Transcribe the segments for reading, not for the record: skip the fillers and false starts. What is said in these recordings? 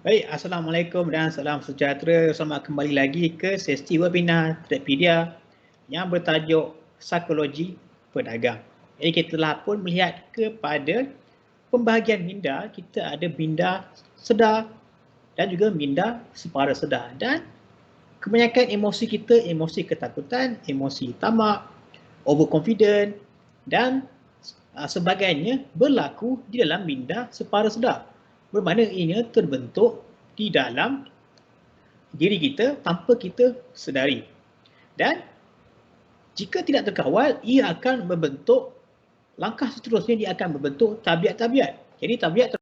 Baik, Assalamualaikum dan salam sejahtera. Selamat kembali lagi ke sesi webinar Tradepedia yang bertajuk Psikologi Pedagang. Jadi kita telah pun melihat kepada pembahagian minda. Kita ada minda sedar dan juga minda separa sedar. Dan kebanyakan emosi kita, emosi ketakutan, emosi tamak, overconfident dan sebagainya berlaku di dalam minda separa sedar. Bermakna ianya terbentuk di dalam diri kita tanpa kita sedari. Dan jika tidak terkawal, ia akan membentuk langkah seterusnya, dia akan membentuk tabiat-tabiat. Jadi tabiat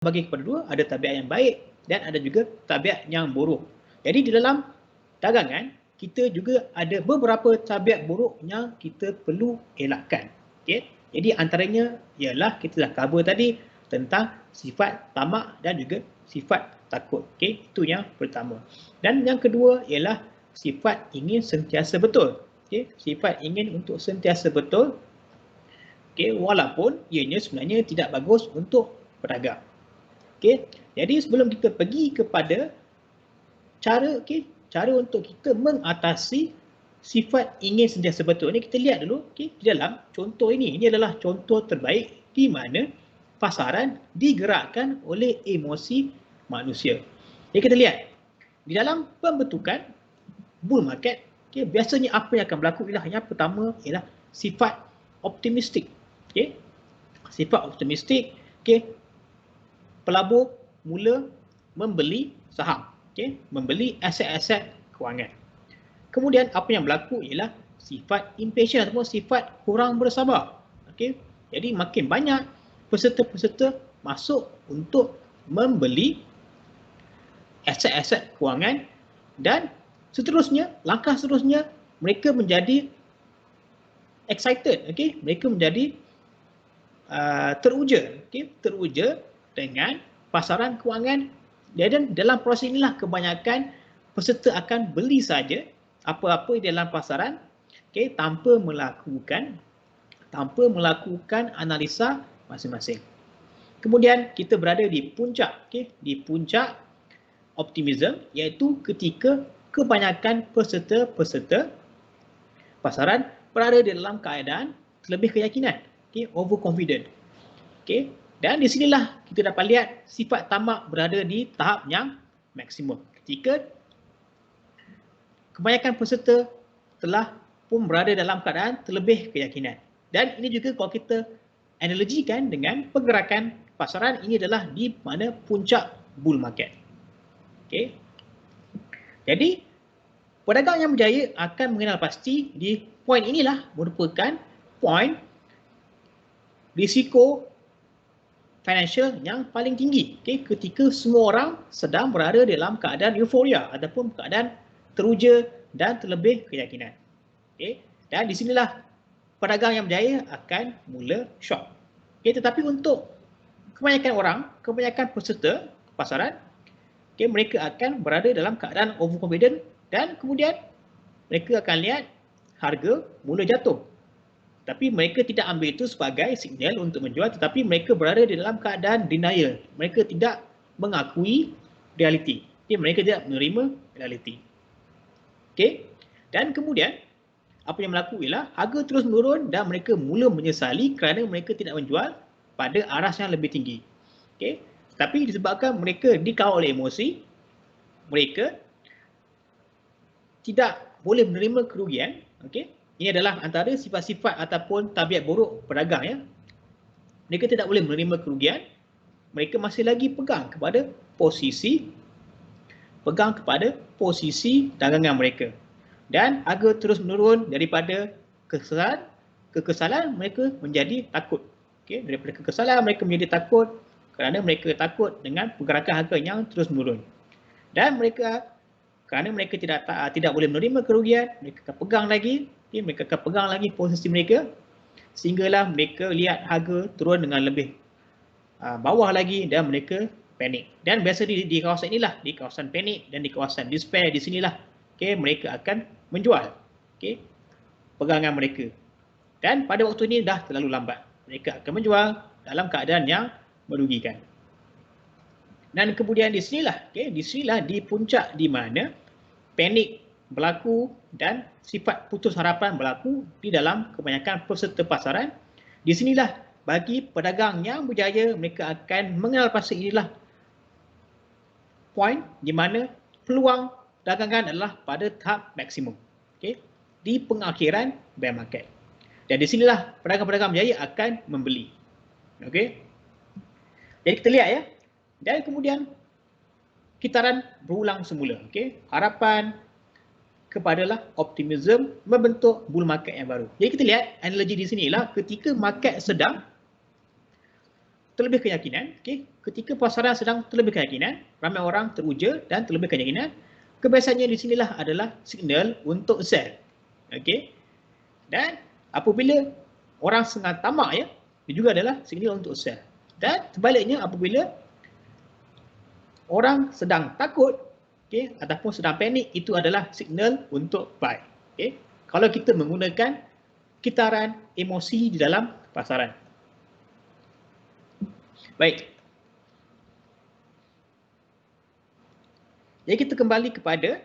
terbagi kepada dua, ada tabiat yang baik dan ada juga tabiat yang buruk. Jadi di dalam dagangan, kita juga ada beberapa tabiat buruk yang kita perlu elakkan. Okay? Jadi antaranya ialah kita dah cover tadi tentang sifat tamak dan juga sifat takut. Okay? Itu yang pertama. Dan yang kedua ialah sifat ingin sentiasa betul. Okay? Sifat ingin untuk sentiasa betul, okay? Walaupun ianya sebenarnya tidak bagus untuk pedagang. Okay? Jadi sebelum kita pergi kepada cara, cara untuk kita mengatasi sifat ingin sentiasa betul ni, kita lihat dulu di dalam contoh ini. Ini adalah contoh terbaik di mana pasaran digerakkan oleh emosi manusia. Jadi kita lihat di dalam pembentukan bull market, biasanya apa yang akan berlaku ialah yang pertama ialah sifat optimistik. Sifat optimistik, pelabur mula membeli saham, membeli aset-aset kewangan. Kemudian apa yang berlaku ialah sifat impatient ataupun sifat kurang bersabar. Jadi makin banyak peserta-peserta masuk untuk membeli aset-aset kewangan dan seterusnya, langkah seterusnya mereka menjadi excited, mereka menjadi teruja dengan pasaran kewangan. Dan dalam proses inilah kebanyakan peserta akan beli saja apa-apa di dalam pasaran, tanpa melakukan analisa masing-masing. Kemudian kita berada di puncak, di puncak optimism, iaitu ketika kebanyakan peserta-peserta pasaran berada dalam keadaan lebih keyakinan, overconfident. Dan di sinilah kita dapat lihat sifat tamak berada di tahap yang maksimum. Ketika kebanyakan peserta telah pun berada dalam keadaan terlebih keyakinan. Dan ini juga kalau kita analogikan dengan pergerakan pasaran, ini adalah di mana puncak bull market. Jadi pedagang yang berjaya akan mengenal pasti di poin inilah merupakan poin risiko financial yang paling tinggi, ketika semua orang sedang berada dalam keadaan euforia ataupun keadaan teruja dan terlebih keyakinan. Dan di sinilah pedagang yang berjaya akan mula shock. Tetapi untuk kebanyakan orang, kebanyakan peserta pasaran, mereka akan berada dalam keadaan overconfident dan kemudian mereka akan lihat harga mula jatuh. Tapi mereka tidak ambil itu sebagai signal untuk menjual, tetapi mereka berada di dalam keadaan denial. Mereka tidak mengakui realiti. Mereka tidak menerima realiti. Dan kemudian apa yang berlaku ialah harga terus menurun dan mereka mula menyesali kerana mereka tidak menjual pada aras yang lebih tinggi. Tapi disebabkan mereka dikawal oleh emosi, mereka tidak boleh menerima kerugian. Ini adalah antara sifat-sifat ataupun tabiat buruk pedagang. Mereka tidak boleh menerima kerugian, mereka masih lagi pegang kepada posisi dagangan mereka. Dan harga terus menurun daripada kekesalan mereka menjadi takut. Daripada kekesalan mereka menjadi takut kerana mereka takut dengan pergerakan harga yang terus menurun. Dan kerana mereka tidak boleh menerima kerugian, mereka akan pegang lagi, posisi mereka sehinggalah mereka lihat harga turun dengan lebih bawah lagi dan mereka panik. Dan biasa di kawasan inilah, di kawasan panik dan di kawasan despair, di sinilah mereka akan menjual pegangan mereka. Dan pada waktu ini dah terlalu lambat. Mereka akan menjual dalam keadaan yang merugikan. Dan kemudian di sinilah, di sinilah di puncak di mana panik berlaku dan sifat putus harapan berlaku di dalam kebanyakan peserta pasaran. Di sinilah bagi pedagang yang berjaya, mereka akan mengenal pasti inilah poin di mana peluang dagangan adalah pada tahap maksimum, di pengakhiran bear market. Dan di sinilah pedagang-pedagang berjaya akan membeli. Jadi kita lihat ya. Dan kemudian kitaran berulang semula. Harapan kepadalah optimism membentuk bull market yang baru. Jadi kita lihat analogi di sini ialah ketika market sedang terlebih keyakinan, ketika pasaran sedang terlebih keyakinan, ramai orang teruja dan terlebih keyakinan, kebiasaannya di sinilah adalah signal untuk sell. Dan apabila orang sangat tamak ya, dia juga adalah signal untuk sell. Dan sebaliknya apabila orang sedang takut, ataupun sedang panik, itu adalah signal untuk buy. Kalau kita menggunakan kitaran emosi di dalam pasaran. Baik. Jadi kita kembali kepada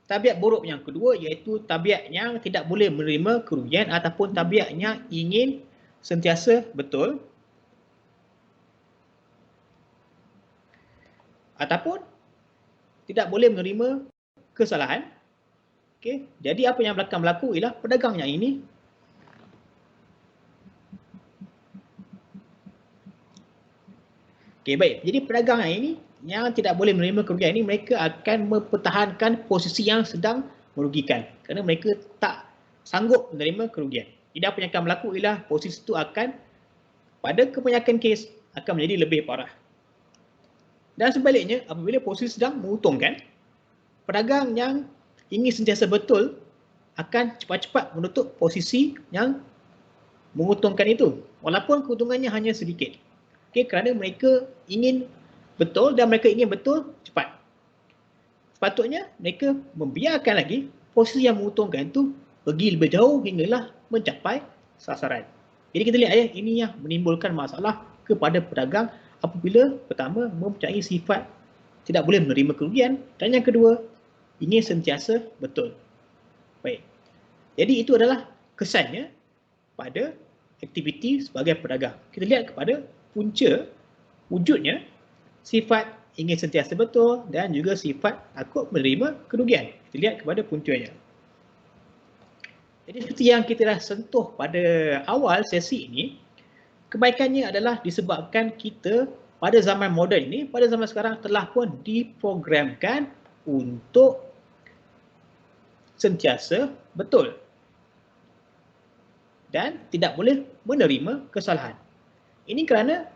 tabiat buruk yang kedua, iaitu tabiat yang tidak boleh menerima kerugian ataupun tabiatnya ingin sentiasa betul ataupun tidak boleh menerima kesalahan. Jadi apa yang akan berlaku ialah pedagang yang ini baik. Jadi pedagang yang ini yang tidak boleh menerima kerugian ini, mereka akan mempertahankan posisi yang sedang merugikan kerana mereka tak sanggup menerima kerugian. Jadi apa yang akan berlaku ialah posisi itu akan pada kebanyakan kes akan menjadi lebih parah. Dan sebaliknya, apabila posisi sedang menguntungkan, pedagang yang ingin sentiasa betul akan cepat-cepat menutup posisi yang menguntungkan itu, walaupun keuntungannya hanya sedikit. Kerana mereka ingin betul dan mereka ingin betul cepat. Sepatutnya mereka membiarkan lagi posisi yang menguntungkan itu pergi lebih jauh hinggalah mencapai sasaran. Jadi kita lihat ya, ini yang menimbulkan masalah kepada pedagang apabila pertama mempunyai sifat tidak boleh menerima kerugian dan yang kedua ingin sentiasa betul. Baik. Jadi itu adalah kesannya pada aktiviti sebagai pedagang. Kita lihat kepada punca wujudnya sifat ingin sentiasa betul dan juga sifat takut menerima kerugian. Kita lihat kepada puncanya. Jadi seperti yang kita dah sentuh pada awal sesi ini, kebaikannya adalah disebabkan kita pada zaman moden ini, pada zaman sekarang telah pun diprogramkan untuk sentiasa betul dan tidak boleh menerima kesalahan. Ini kerana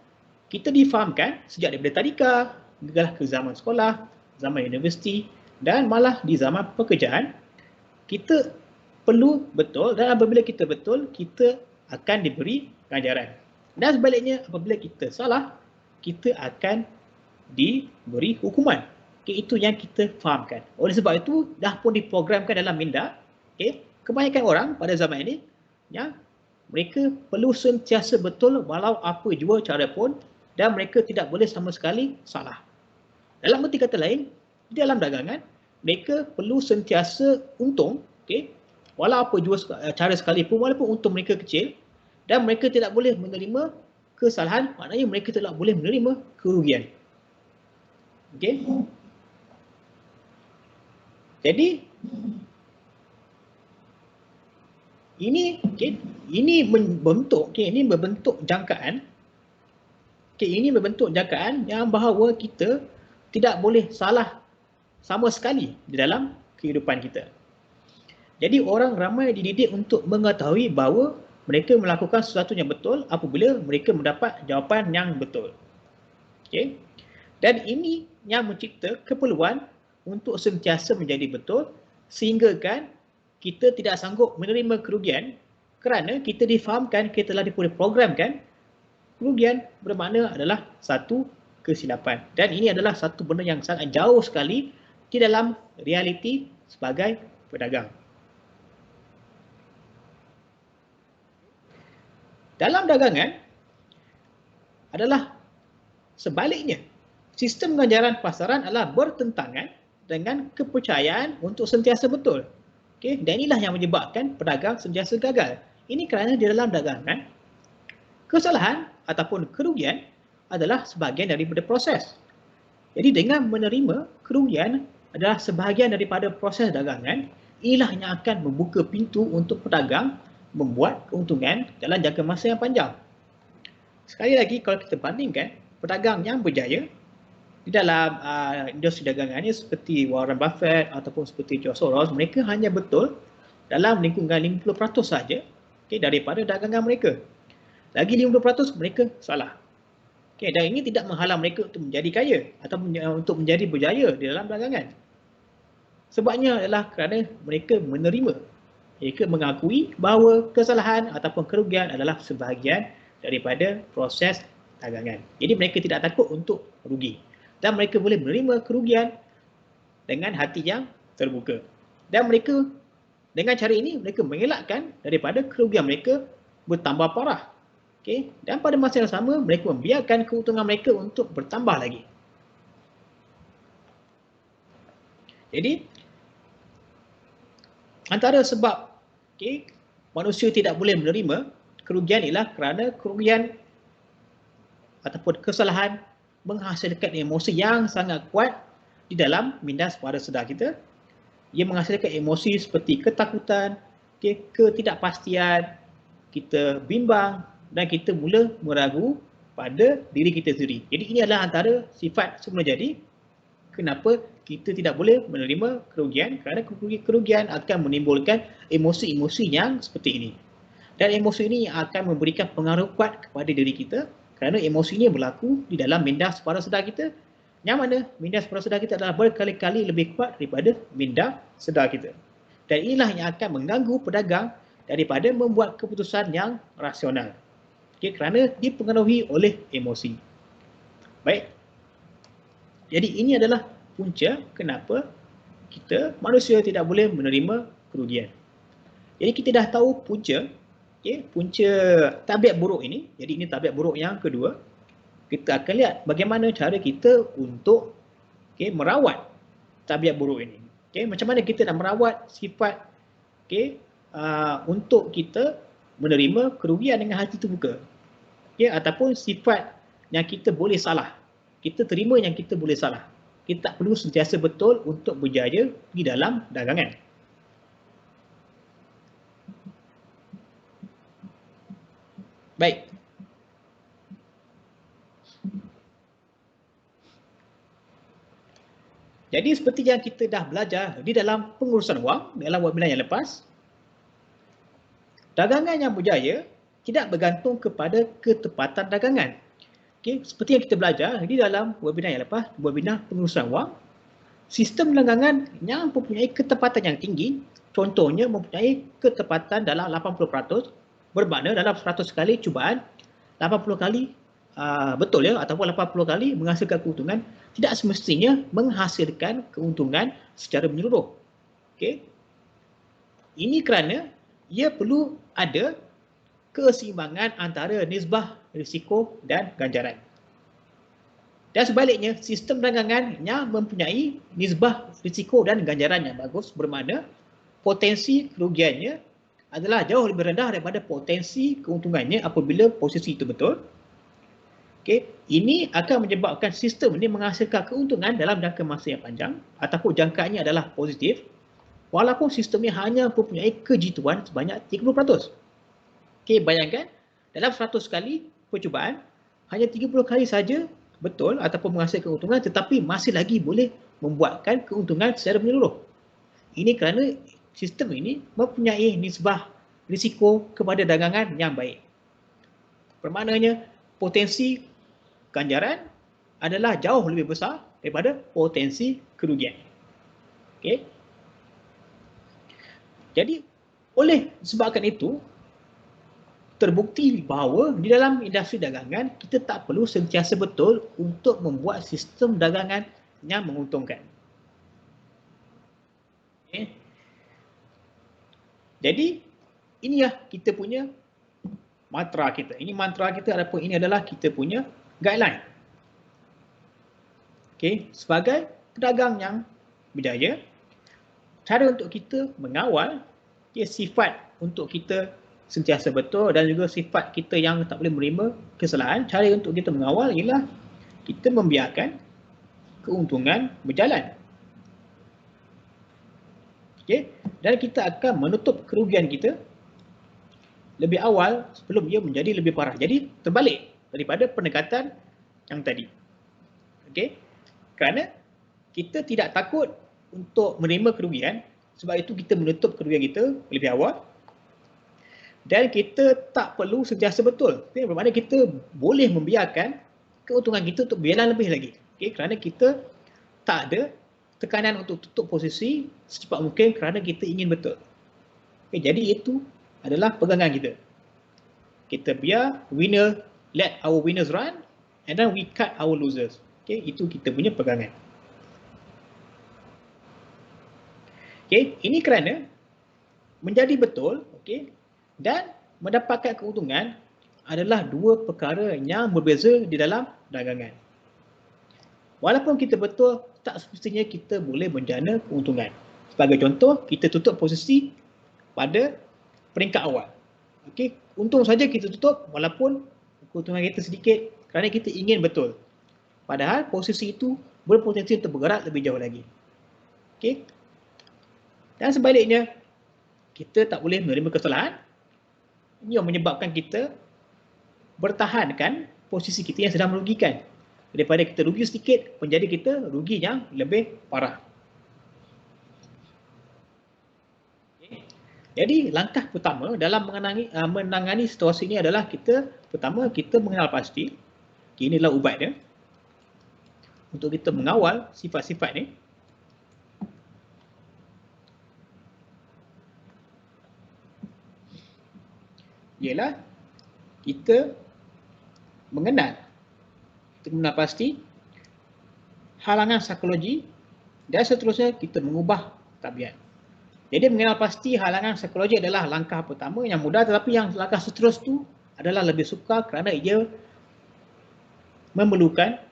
kita difahamkan sejak daripada tadika, hinggalah ke zaman sekolah, zaman universiti dan malah di zaman pekerjaan, kita perlu betul dan apabila kita betul, kita akan diberi ganjaran. Dan sebaliknya apabila kita salah, kita akan diberi hukuman. Itu yang kita fahamkan. Oleh sebab itu, dah pun diprogramkan dalam minda, kebanyakan orang pada zaman ini, yang mereka perlu sentiasa betul walau apa jua cara pun dan mereka tidak boleh sama sekali salah. Dalam erti kata lain, di dalam dagangan, mereka perlu sentiasa untung, walau apa jua cara sekalipun, walaupun untung mereka kecil dan mereka tidak boleh menerima kesalahan, maknanya mereka tidak boleh menerima kerugian. Jadi ini membentuk jangkaan. Ini membentuk jangkaan yang bahawa kita tidak boleh salah sama sekali di dalam kehidupan kita. Jadi orang ramai dididik untuk mengetahui bahawa mereka melakukan sesuatu yang betul apabila mereka mendapat jawapan yang betul. Dan ini yang mencipta keperluan untuk sentiasa menjadi betul sehingga kan kita tidak sanggup menerima kerugian kerana kita difahamkan, kita telah diprogramkan kerugian bermakna adalah satu kesilapan. Dan ini adalah satu benda yang sangat jauh sekali di dalam realiti sebagai pedagang. Dalam dagangan adalah Sebaliknya, sistem ganjaran pasaran adalah bertentangan dengan kepercayaan untuk sentiasa betul. Okay? Dan inilah yang menyebabkan pedagang sentiasa gagal. Ini kerana di dalam dagangan, kesalahan ataupun kerugian adalah sebahagian daripada proses. Jadi dengan menerima kerugian adalah sebahagian daripada proses dagangan, inilah yang akan membuka pintu untuk pedagang membuat keuntungan dalam jangka masa yang panjang. Sekali lagi, kalau kita bandingkan pedagang yang berjaya di dalam industri dagangannya seperti Warren Buffett ataupun seperti George Soros, mereka hanya betul dalam lingkungan 50% saja daripada dagangan mereka. Lagi 50% mereka salah. Dan ini tidak menghalang mereka untuk menjadi kaya atau untuk menjadi berjaya di dalam dagangan. Sebabnya adalah kerana mereka menerima, mereka mengakui bahawa kesalahan ataupun kerugian adalah sebahagian daripada proses dagangan. Jadi mereka tidak takut untuk rugi. Dan mereka boleh menerima kerugian dengan hati yang terbuka. Dan mereka dengan cara ini mereka mengelakkan daripada kerugian mereka bertambah parah. Dan pada masa yang sama mereka membiarkan keuntungan mereka untuk bertambah lagi. Jadi antara sebab manusia tidak boleh menerima kerugian ialah kerana kerugian ataupun kesalahan menghasilkan emosi yang sangat kuat di dalam minda suara sedar kita. Ia menghasilkan emosi seperti ketakutan, ketidakpastian, kita bimbang dan kita mula meragu pada diri kita sendiri. Jadi ini adalah antara sifat semula jadi kenapa kita tidak boleh menerima kerugian, kerana kerugian akan menimbulkan emosi-emosi yang seperti ini. Dan emosi ini akan memberikan pengaruh kuat kepada diri kita kerana emosi ini berlaku di dalam minda suara sedar kita, yang mana minda suara sedar kita adalah berkali-kali lebih kuat daripada minda sedar kita. Dan inilah yang akan mengganggu pedagang daripada membuat keputusan yang rasional. Kerana dipengaruhi oleh emosi. Baik. Jadi ini adalah punca kenapa kita manusia tidak boleh menerima kerugian. Jadi kita dah tahu punca tabiat buruk ini. Jadi ini tabiat buruk yang kedua. Kita akan lihat bagaimana cara kita untuk merawat tabiat buruk ini. Macam mana kita nak merawat sifat untuk kita menerima kerugian dengan hati terbuka. Ataupun sifat yang kita boleh salah. Kita terima yang kita boleh salah. Kita tak perlu sentiasa betul untuk berjaya di dalam dagangan. Baik. Jadi seperti yang kita dah belajar di dalam pengurusan wang dalam webinar yang lepas, dagangan yang berjaya tidak bergantung kepada ketepatan dagangan. Seperti yang kita belajar di dalam webinar yang lepas, webinar pengurusan wang, sistem dagangan yang mempunyai ketepatan yang tinggi, contohnya mempunyai ketepatan dalam 80%, bermakna dalam 100 kali cubaan, 80 kali betul ataupun 80 kali menghasilkan keuntungan, tidak semestinya menghasilkan keuntungan secara menyeluruh. Ini kerana ia perlu ada keseimbangan antara nisbah risiko dan ganjaran. Dan sebaliknya, sistem dagangan yang mempunyai nisbah risiko dan ganjaran yang bagus bermakna potensi kerugiannya adalah jauh lebih rendah daripada potensi keuntungannya apabila posisi itu betul. Ini akan menyebabkan sistem ini menghasilkan keuntungan dalam jangka masa yang panjang ataupun jangkanya adalah positif walaupun sistemnya hanya mempunyai kejituan sebanyak 30%. Bayangkan dalam 100 kali percubaan hanya 30 kali saja betul ataupun menghasilkan keuntungan tetapi masih lagi boleh membuatkan keuntungan secara menyeluruh. Ini kerana sistem ini mempunyai nisbah risiko kepada dagangan yang baik. Bermaknanya potensi ganjaran adalah jauh lebih besar daripada potensi kerugian. Jadi oleh sebabkan itu terbukti bahawa di dalam industri dagangan kita tak perlu sentiasa betul untuk membuat sistem dagangan yang menguntungkan. Jadi inilah kita punya mantra kita. Ini mantra kita ataupun ini adalah kita punya guideline. Okey, sebagai pedagang yang berjaya, cara untuk kita mengawal sifat untuk kita sentiasa betul dan juga sifat kita yang tak boleh menerima kesalahan. Cara untuk kita mengawal ialah kita membiarkan keuntungan berjalan. Okey, dan kita akan menutup kerugian kita lebih awal sebelum ia menjadi lebih parah. Jadi terbalik daripada pendekatan yang tadi. Okey, kerana kita tidak takut untuk menerima kerugian, sebab itu kita menutup kerugian kita lebih awal dan kita tak perlu sentiasa betul. Okay, bermakna kita boleh membiarkan keuntungan kita untuk berjalan lebih lagi. Okay, kerana kita tak ada tekanan untuk tutup posisi secepat mungkin kerana kita ingin betul. Okay, jadi itu adalah pegangan kita. Kita biar winner, let our winners run and then we cut our losers. Okay, itu kita punya pegangan. Okay, ini kerana menjadi betul, okay, dan mendapatkan keuntungan adalah dua perkara yang berbeza di dalam dagangan. Walaupun kita betul, tak semestinya kita boleh menjana keuntungan. Sebagai contoh, kita tutup posisi pada peringkat awal. Okay, untung saja kita tutup walaupun keuntungan kita sedikit kerana kita ingin betul. Padahal posisi itu berpotensi untuk bergerak lebih jauh lagi. Okay. Dan sebaliknya, kita tak boleh menerima kesalahan. Ini yang menyebabkan kita bertahankan posisi kita yang sedang merugikan. Daripada kita rugi sedikit, menjadi kita rugi yang lebih parah. Okay. Jadi langkah pertama dalam menangani situasi ini adalah pertama kita mengenal pasti, inilah ubat dia, untuk kita mengawal sifat-sifat ni. Ialah kita mengenal pasti halangan psikologi dan seterusnya kita mengubah tabiat. Jadi mengenal pasti halangan psikologi adalah langkah pertama yang mudah, tetapi yang langkah seterusnya tu adalah lebih sukar kerana ia memerlukan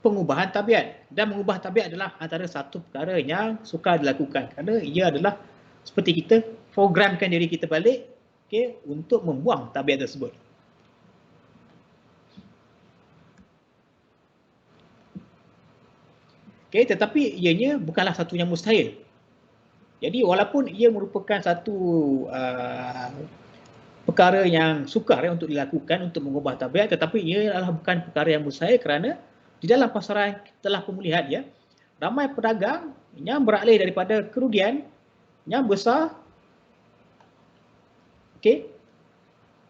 pengubahan tabiat, dan mengubah tabiat adalah antara satu perkara yang sukar dilakukan kerana ia adalah seperti kita programkan diri kita balik, okay, untuk membuang tabiat tersebut. Okay, tetapi ianya bukanlah satu yang mustahil. Jadi walaupun ia merupakan satu perkara yang sukar untuk dilakukan untuk mengubah tabiat, tetapi ia adalah bukan perkara yang mustahil kerana di dalam pasaran telah pun melihat ya, ramai pedagang yang beralih daripada kerugian yang besar, okay,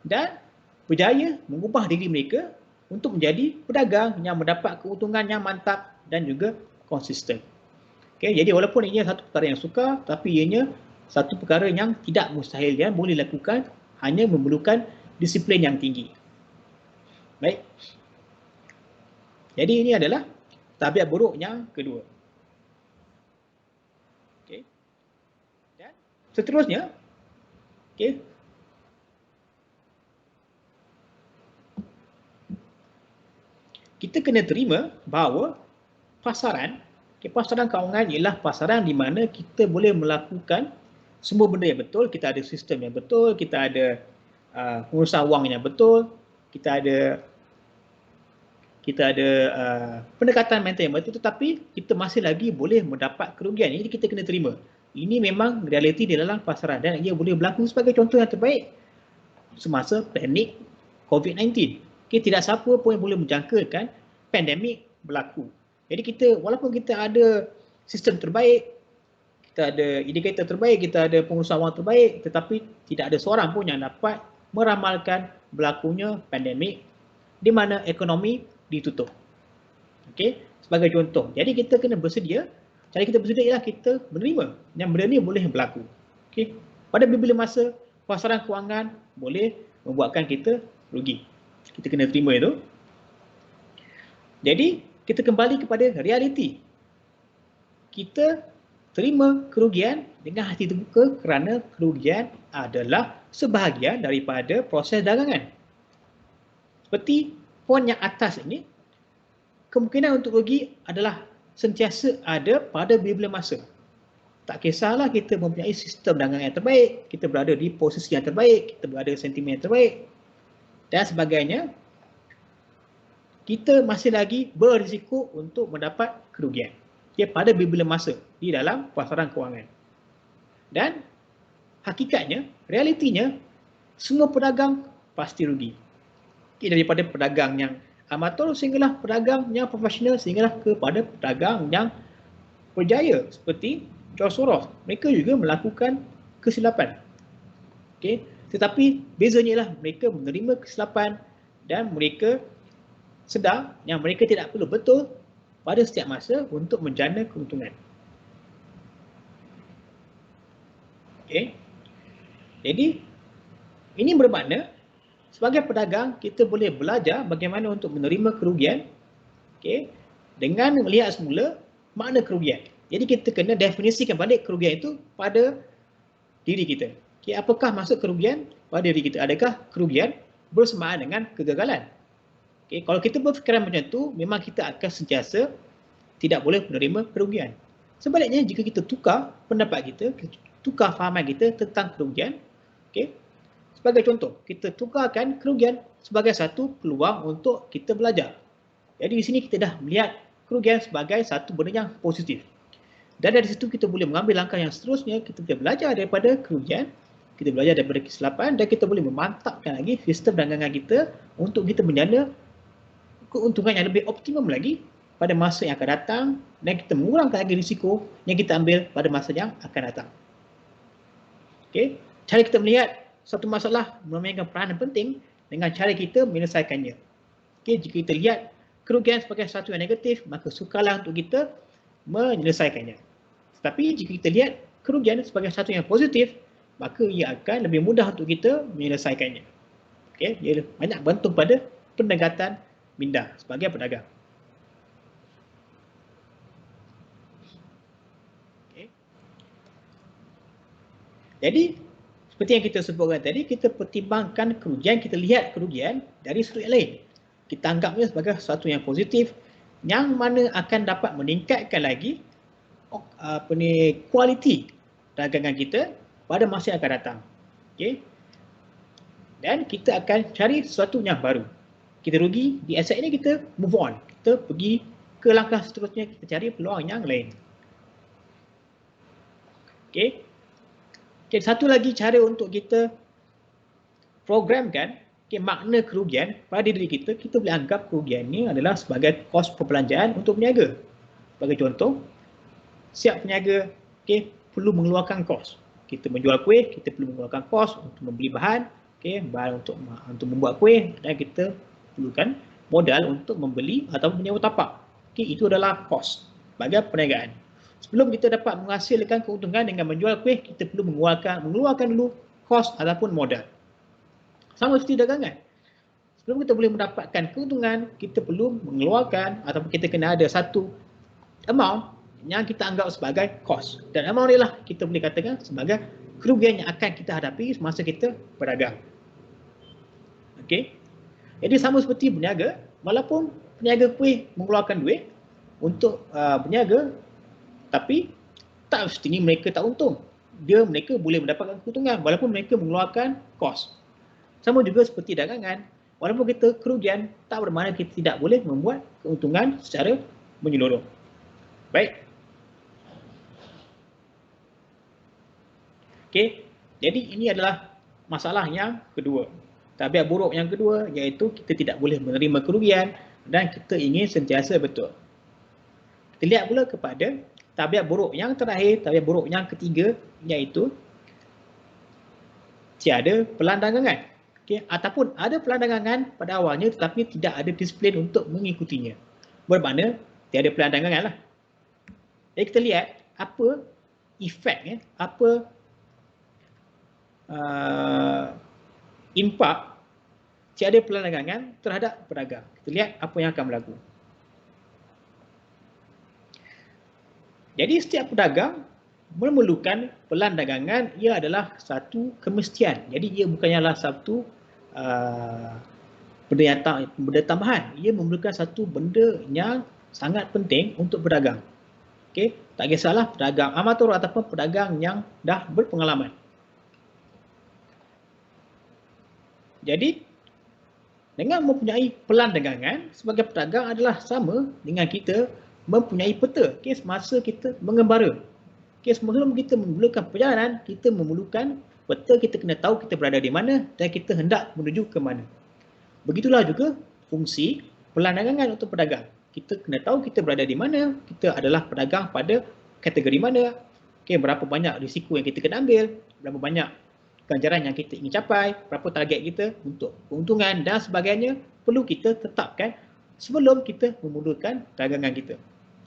dan berjaya mengubah diri mereka untuk menjadi pedagang yang mendapat keuntungan yang mantap dan juga konsisten. Okay, jadi walaupun ia satu perkara yang sukar, tapi ianya satu perkara yang tidak mustahil dan boleh dilakukan, hanya memerlukan disiplin yang tinggi. Baik. Jadi ini adalah tabiat buruk yang kedua. Okay. Dan seterusnya, okay, kita kena terima bahawa pasaran kewangan ialah pasaran di mana kita boleh melakukan semua benda yang betul. Kita ada sistem yang betul, kita ada pengurusan wang yang betul, kita ada pendekatan mental yang betul, tetapi kita masih lagi boleh mendapat kerugian. Jadi kita kena terima. Ini memang realiti di dalam pasaran dan ia boleh berlaku. Sebagai contoh yang terbaik semasa pandemik COVID-19. Okay, tidak siapa pun yang boleh menjangkakan pandemik berlaku. Jadi kita, walaupun kita ada sistem terbaik, kita ada indikator terbaik, kita ada pengurusan wang terbaik, tetapi tidak ada seorang pun yang dapat meramalkan berlakunya pandemik di mana ekonomi ditutup. Okey, sebagai contoh. Jadi kita kena bersedia. Cara kita bersedia ialah kita menerima yang benda ni boleh berlaku. Okey, pada bila masa pasaran kewangan boleh membuatkan kita rugi. Kita kena terima itu. Jadi kita kembali kepada realiti. Kita terima kerugian dengan hati terbuka kerana kerugian adalah sebahagian daripada proses dagangan. Seperti poin yang atas ini, kemungkinan untuk rugi adalah sentiasa ada pada bila-bila masa. Tak kisahlah kita mempunyai sistem dagangan yang terbaik, kita berada di posisi yang terbaik, kita berada di sentimen yang terbaik dan sebagainya, kita masih lagi berisiko untuk mendapat kerugian pada bila-bila masa di dalam pasaran kewangan. Dan hakikatnya, realitinya, semua pedagang pasti rugi. Daripada pedagang yang amatur sehinggalah pedagang yang profesional sehinggalah kepada pedagang yang berjaya seperti George Soros. Mereka juga melakukan kesilapan. Okay. Tetapi bezanya ialah mereka menerima kesilapan dan mereka sedar yang mereka tidak perlu betul pada setiap masa untuk menjana keuntungan. Okay. Jadi, ini bermakna sebagai pedagang, kita boleh belajar bagaimana untuk menerima kerugian dengan melihat semula makna kerugian. Jadi, kita kena definisikan balik kerugian itu pada diri kita. Apakah maksud kerugian pada diri kita? Adakah kerugian bersamaan dengan kegagalan? Kalau kita berfikiran macam itu, memang kita akan sentiasa tidak boleh menerima kerugian. Sebaliknya, jika kita tukar pendapat kita tukar fahaman kita tentang kerugian, sebagai contoh, kita tukarkan kerugian sebagai satu peluang untuk kita belajar. Jadi di sini kita dah melihat kerugian sebagai satu benda yang positif. Dan dari situ kita boleh mengambil langkah yang seterusnya, kita boleh belajar daripada kerugian, kita belajar daripada kesilapan dan kita boleh memantapkan lagi sistem dagangan kita untuk kita menjana keuntungan yang lebih optimum lagi pada masa yang akan datang dan kita mengurangkan lagi risiko yang kita ambil pada masa yang akan datang. Cara kita melihat satu masalah memainkan peranan penting dengan cara kita menyelesaikannya. Jika kita lihat kerugian sebagai sesuatu yang negatif, maka sukarlah untuk kita menyelesaikannya. Tetapi jika kita lihat kerugian sebagai sesuatu yang positif, maka ia akan lebih mudah untuk kita menyelesaikannya. Ia banyak bergantung pada pendekatan minda sebagai pedagang. Jadi, seperti yang kita sebutkan tadi, kita pertimbangkan kerugian, kita lihat kerugian dari sudut yang lain. Kita anggapnya sebagai sesuatu yang positif, yang mana akan dapat meningkatkan lagi kualiti dagangan kita pada masa yang akan datang. Dan kita akan cari sesuatu yang baru. Kita rugi di aset ini, kita move on. Kita pergi ke langkah seterusnya, kita cari peluang yang lain. Satu lagi cara untuk kita programkan makna kerugian pada diri kita, kita boleh anggap kerugian ini adalah sebagai kos perbelanjaan untuk peniaga. Sebagai contoh, siap peniaga perlu mengeluarkan kos. Kita menjual kuih, kita perlu mengeluarkan kos untuk membeli bahan, bahan untuk membuat kuih dan kita perlukan modal untuk membeli atau menyewa tapak. Itu adalah kos sebagai perniagaan. Sebelum kita dapat menghasilkan keuntungan dengan menjual kuih, kita perlu mengeluarkan dulu kos ataupun modal. Sama seperti dagangan. Sebelum kita boleh mendapatkan keuntungan, kita perlu mengeluarkan ataupun kita kena ada satu amount yang kita anggap sebagai kos. Dan amount inilah kita boleh katakan sebagai kerugian yang akan kita hadapi semasa kita berdagang. Jadi sama seperti berniaga, walaupun peniaga kuih mengeluarkan duit untuk berniaga, tapi tak mesti mereka tak untung. Mereka boleh mendapatkan keuntungan walaupun mereka mengeluarkan kos. Sama juga seperti dagangan. Walaupun kita kerugian, tak bermakna kita tidak boleh membuat keuntungan secara menyeluruh. Baik. Jadi ini adalah masalah yang kedua. Tabiat buruk yang kedua iaitu kita tidak boleh menerima kerugian dan kita ingin sentiasa betul. Kita lihat pula kepada tabiat buruk yang terakhir, tabiat buruk yang ketiga iaitu tiada pelan dagangan. Ataupun ada pelan dagangan pada awalnya tetapi tidak ada disiplin untuk mengikutinya. Bermakna tiada pelan dagangan lah. Jadi kita lihat apa efek, apa impak tiada pelan dagangan terhadap pedagang. Kita lihat apa yang akan berlaku. Jadi setiap pedagang memerlukan pelan dagangan, ia adalah satu kemestian. Jadi ia bukannya satu benda tambahan. Ia memerlukan satu benda yang sangat penting untuk berdagang. Okey, tak kisahlah pedagang amatur ataupun pedagang yang dah berpengalaman. Jadi, dengan mempunyai pelan dagangan sebagai pedagang adalah sama dengan kita mempunyai peta. Okey, semasa kita mengembara. Okey, sebelum kita memulakan perjalanan, kita memerlukan peta, kita kena tahu kita berada di mana dan kita hendak menuju ke mana. Begitulah juga fungsi pelan dagangan untuk pedagang. Kita kena tahu kita berada di mana, kita adalah pedagang pada kategori mana, okay, berapa banyak risiko yang kita kena ambil, berapa banyak ganjaran yang kita ingin capai, berapa target kita untuk keuntungan dan sebagainya, perlu kita tetapkan sebelum kita memulakan dagangan kita.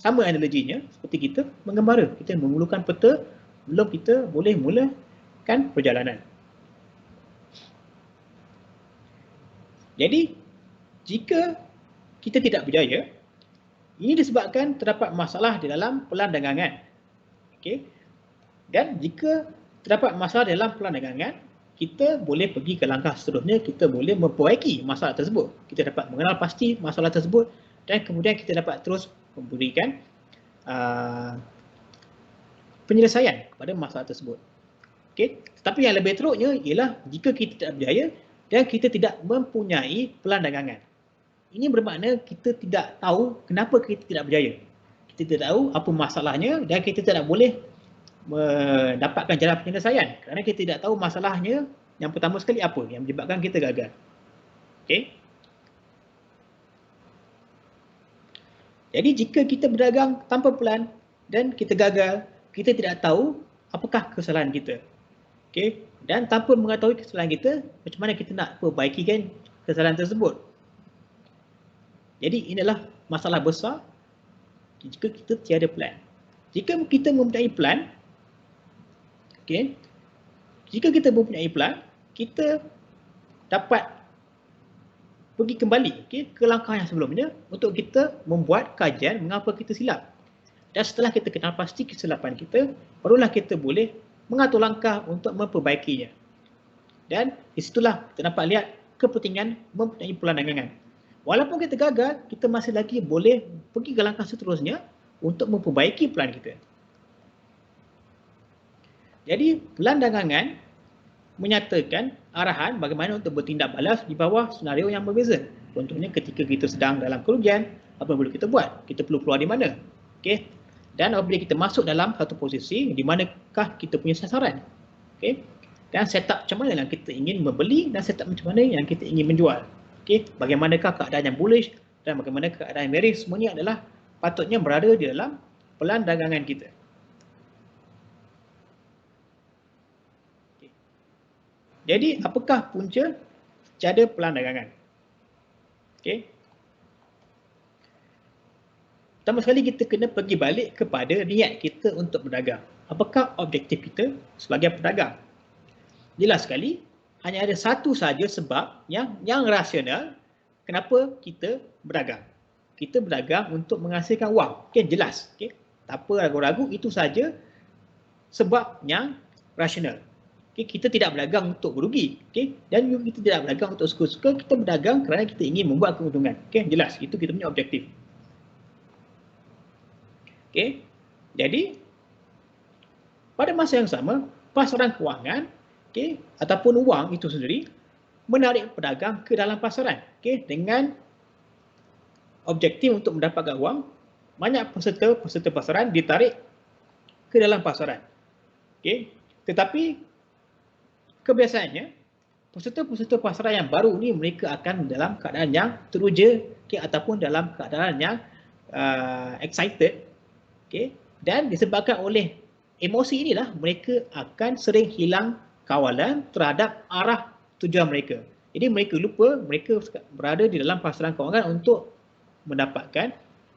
Sama analoginya seperti kita mengembara, kita memerlukan peta belum kita boleh mulakan perjalanan. Jadi, jika kita tidak berjaya, ini disebabkan terdapat masalah di dalam pelan dagangan. Okay. Dan jika terdapat masalah dalam pelan dagangan, kita boleh pergi ke langkah seterusnya, kita boleh memperbaiki masalah tersebut. Kita dapat mengenal pasti masalah tersebut dan kemudian kita dapat terus memberikan penyelesaian kepada masalah tersebut. Okay. Tetapi yang lebih teruknya ialah jika kita tidak berjaya dan kita tidak mempunyai pelan dagangan. Ini bermakna kita tidak tahu kenapa kita tidak berjaya. Kita tidak tahu apa masalahnya dan kita tidak boleh mendapatkan jalan penyelesaian kerana kita tidak tahu masalahnya yang pertama sekali apa yang menyebabkan kita gagal. Okey. Jadi jika kita berdagang tanpa pelan dan kita gagal, kita tidak tahu apakah kesalahan kita. Okey. Dan tanpa mengetahui kesalahan kita, macam mana kita nak perbaikikan kesalahan tersebut. Jadi inilah masalah besar jika kita tiada plan. Jika kita mempunyai plan, okay, jika kita mempunyai plan, kita dapat pergi kembali ke langkah yang sebelumnya untuk kita membuat kajian mengapa kita silap. Dan setelah kita kenal pasti kesilapan kita, barulah kita boleh mengatur langkah untuk memperbaikinya. Dan di situlah kita dapat lihat kepentingan mempunyai pelan dagangan. Walaupun kita gagal, kita masih lagi boleh pergi ke langkah seterusnya untuk memperbaiki pelan kita. Jadi, pelan dagangan menyatakan arahan bagaimana untuk bertindak balas di bawah senario yang berbeza. Contohnya ketika kita sedang dalam kerugian, apa yang perlu kita buat? Kita perlu keluar di mana? Okey. Dan apabila kita masuk dalam satu posisi, di manakah kita punya sasaran? Okey. Dan setup macam mana yang kita ingin membeli dan setup macam mana yang kita ingin menjual. Okey, bagaimanakah keadaan yang bullish dan bagaimana keadaan yang bearish, semuanya adalah patutnya berada di dalam pelan dagangan kita. Okay. Jadi, apakah punca tiada pelan dagangan? Okey. Pertama sekali kita kena pergi balik kepada niat kita untuk berdagang. Apakah objektif kita sebagai pedagang? Jelas sekali, hanya ada satu saja sebab yang rasional kenapa kita berdagang. Kita berdagang untuk menghasilkan wang. Okay, jelas. Okay. Tak apa ragu-ragu, itu saja sebab yang rasional. Okay, kita tidak berdagang untuk berugi. Okay. Dan juga kita tidak berdagang untuk suka-suka, kita berdagang kerana kita ingin membuat keuntungan. Okay, jelas, itu kita punya objektif. Okay. Jadi, pada masa yang sama, pasaran kewangan, okay, ataupun wang itu sendiri menarik pedagang ke dalam pasaran, okay, dengan objektif untuk mendapatkan wang. Banyak peserta pasaran ditarik ke dalam pasaran, okay. Tetapi kebiasaannya peserta pasaran yang baru ni mereka akan dalam keadaan yang teruja, okay, ataupun dalam keadaan yang excited, okay. Dan disebabkan oleh emosi inilah mereka akan sering hilang kawalan terhadap arah tujuan mereka. Jadi mereka lupa mereka berada di dalam pasaran kewangan untuk mendapatkan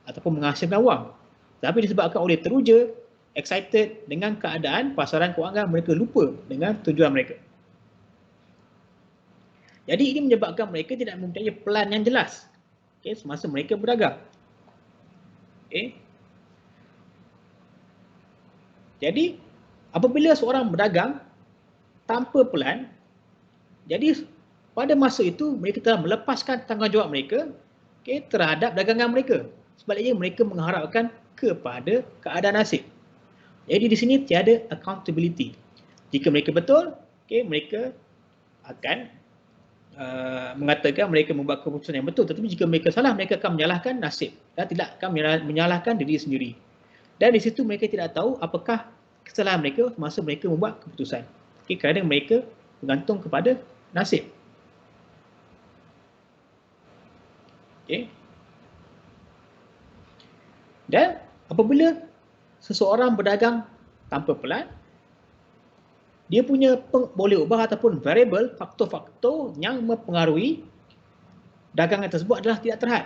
ataupun menghasilkan wang. Tapi disebabkan oleh teruja, excited dengan keadaan pasaran kewangan, mereka lupa dengan tujuan mereka. Jadi ini menyebabkan mereka tidak mempunyai pelan yang jelas, okay, semasa mereka berdagang. Okay. Jadi apabila seorang berdagang tanpa pelan, jadi pada masa itu mereka telah melepaskan tanggungjawab mereka terhadap dagangan mereka. Sebaliknya mereka mengharapkan kepada keadaan nasib. Jadi di sini tiada accountability. Jika mereka betul, mereka akan mengatakan mereka membuat keputusan yang betul, tetapi jika mereka salah, mereka akan menyalahkan nasib dan tidak akan menyalahkan diri sendiri. Dan di situ mereka tidak tahu apakah kesalahan mereka masa mereka membuat keputusan. Kerana mereka bergantung kepada nasib. Dan apabila seseorang berdagang tanpa pelan, dia punya boleh ubah ataupun variable, faktor-faktor yang mempengaruhi dagangan tersebut adalah tidak terhad.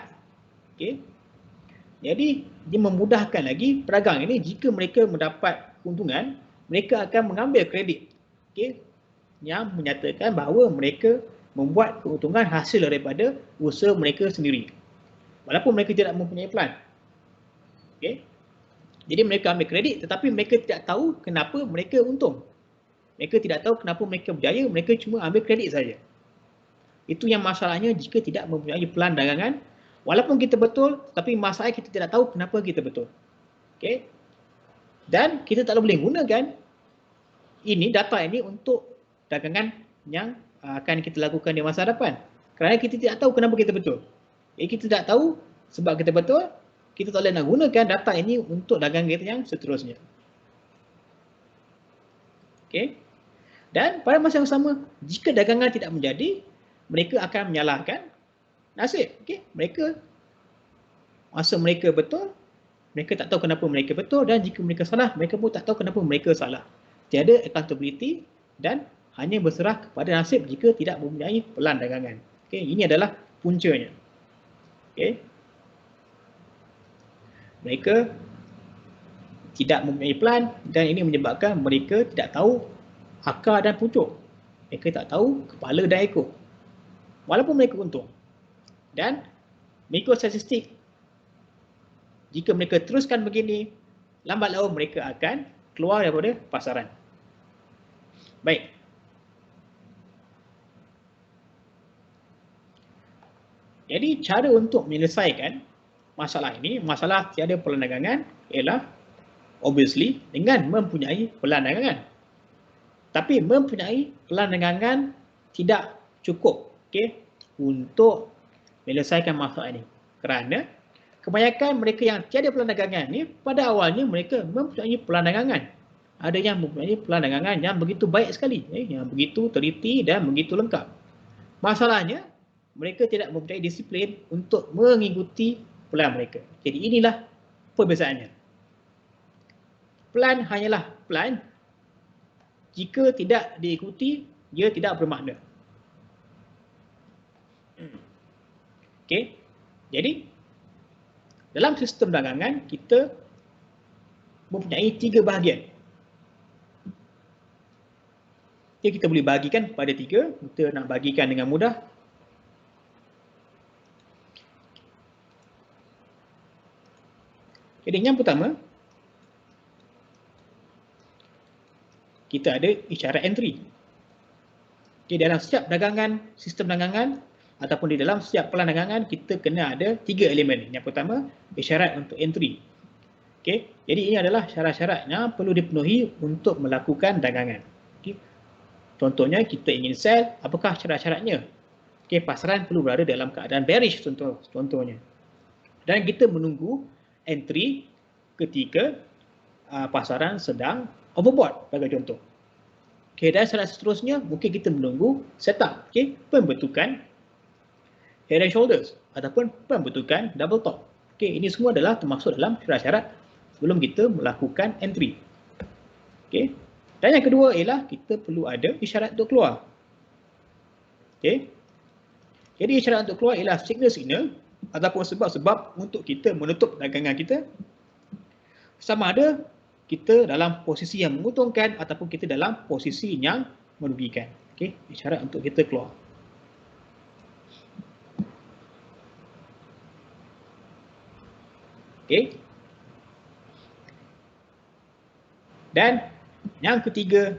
Jadi dia memudahkan lagi pedagang ini jika mereka mendapat keuntungan, mereka akan mengambil kredit yang menyatakan bahawa mereka membuat keuntungan hasil daripada usaha mereka sendiri. Walaupun mereka tidak mempunyai pelan. Jadi mereka ambil kredit tetapi mereka tidak tahu kenapa mereka untung. Mereka tidak tahu kenapa mereka berjaya, mereka cuma ambil kredit saja. Itu yang masalahnya jika tidak mempunyai pelan dagangan. Walaupun kita betul, tapi masalahnya kita tidak tahu kenapa kita betul. Dan kita tak boleh gunakan data ini untuk dagangan yang akan kita lakukan di masa depan. Kerana kita tidak tahu kenapa kita betul. Kita tidak tahu sebab kita betul, kita tak boleh nak gunakan data ini untuk dagangan kita yang seterusnya. Dan pada masa yang sama, jika dagangan tidak menjadi, mereka akan menyalahkan nasib. Mereka, masa mereka betul, mereka tak tahu kenapa mereka betul, dan jika mereka salah, mereka pun tak tahu kenapa mereka salah. Tiada accountability dan hanya berserah kepada nasib jika tidak mempunyai pelan dagangan. Ini adalah puncanya. Mereka tidak mempunyai pelan dan ini menyebabkan mereka tidak tahu akar dan pucuk. Mereka tak tahu kepala dan ekor. Walaupun mereka untung. Dan mengikut statistik, jika mereka teruskan begini, lambat laun mereka akan keluar daripada pasaran. Baik. Jadi cara untuk menyelesaikan masalah ini, masalah tiada pelan dagangan, ialah obviously dengan mempunyai pelan dagangan. Tapi mempunyai pelan dagangan tidak cukup untuk menyelesaikan masalah ini. Kerana kebanyakan mereka yang tiada pelan dagangan ni pada awalnya mereka mempunyai pelan dagangan. Ada yang mempunyai pelan dagangan yang begitu baik sekali, yang begitu teliti dan begitu lengkap. Masalahnya mereka tidak mempunyai disiplin untuk mengikuti pelan mereka. Jadi inilah perbezaannya. Pelan hanyalah pelan. Jika tidak diikuti, dia tidak bermakna. Jadi dalam sistem dagangan kita mempunyai 3 bahagian. Kita boleh bagikan pada 3. Kita nak bagikan dengan mudah. Jadi yang pertama, kita ada isyarat entry. Dalam setiap dagangan, sistem dagangan ataupun di dalam setiap pelan dagangan, kita kena ada 3 elemen. Yang pertama, isyarat untuk entry. Jadi ini adalah syarat-syarat yang perlu dipenuhi untuk melakukan dagangan. Contohnya, kita ingin sell, apakah syarat-syaratnya? Pasaran perlu berada dalam keadaan bearish contohnya. Dan kita menunggu entry ketika pasaran sedang overbought bagi contoh. Dan syarat seterusnya mungkin kita menunggu setup, pembentukan head and shoulders ataupun pembentukan double top. Ini semua adalah termasuk dalam syarat-syarat sebelum kita melakukan entry. Dan yang kedua ialah kita perlu ada isyarat untuk keluar. Jadi isyarat untuk keluar ialah signal-signal ataupun sebab-sebab untuk kita menutup dagangan kita. Sama ada kita dalam posisi yang menguntungkan ataupun kita dalam posisi yang merugikan. Isyarat untuk kita keluar. Dan yang ketiga,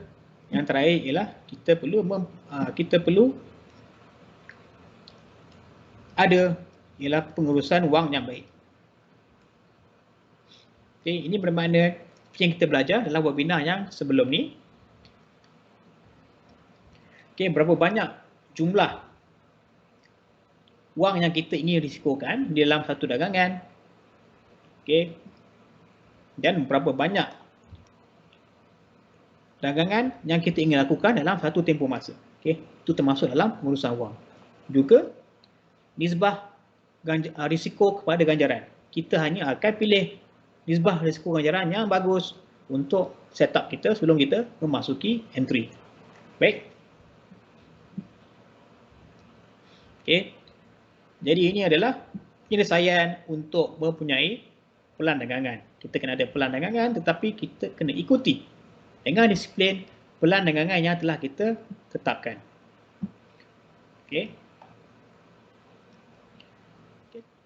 yang terakhir ialah kita perlu ada ialah pengurusan wang yang baik. Okay, ini bermakna yang kita belajar dalam webinar yang sebelum ni. Okay, berapa banyak jumlah wang yang kita ingin risikokan di dalam satu dagangan. Okay, dan berapa banyak dagangan yang kita ingin lakukan dalam satu tempoh masa. Okay, itu termasuk dalam pengurusan wang. Juga nisbah risiko kepada ganjaran. Kita hanya akan pilih nisbah risiko ganjaran yang bagus untuk setup kita sebelum kita memasuki entry. Baik. Okay. Jadi ini adalah penyelesaian untuk mempunyai pelan dagangan. Kita kena ada pelan dagangan, tetapi kita kena ikuti dengan disiplin pelan dagangan yang telah kita tetapkan. Okay.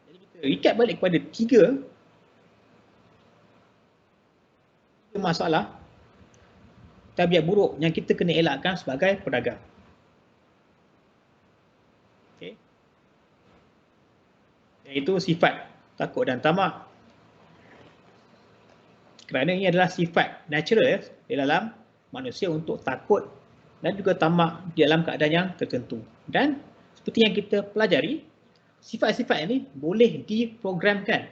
Jadi kita recap balik kepada tiga masalah tabiat buruk yang kita kena elakkan sebagai pedagang. Okay. Iaitu sifat takut dan tamak. Kerana ini adalah sifat natural di dalam manusia untuk takut dan juga tamak di dalam keadaan yang tertentu. Dan seperti yang kita pelajari, sifat-sifat ini boleh diprogramkan.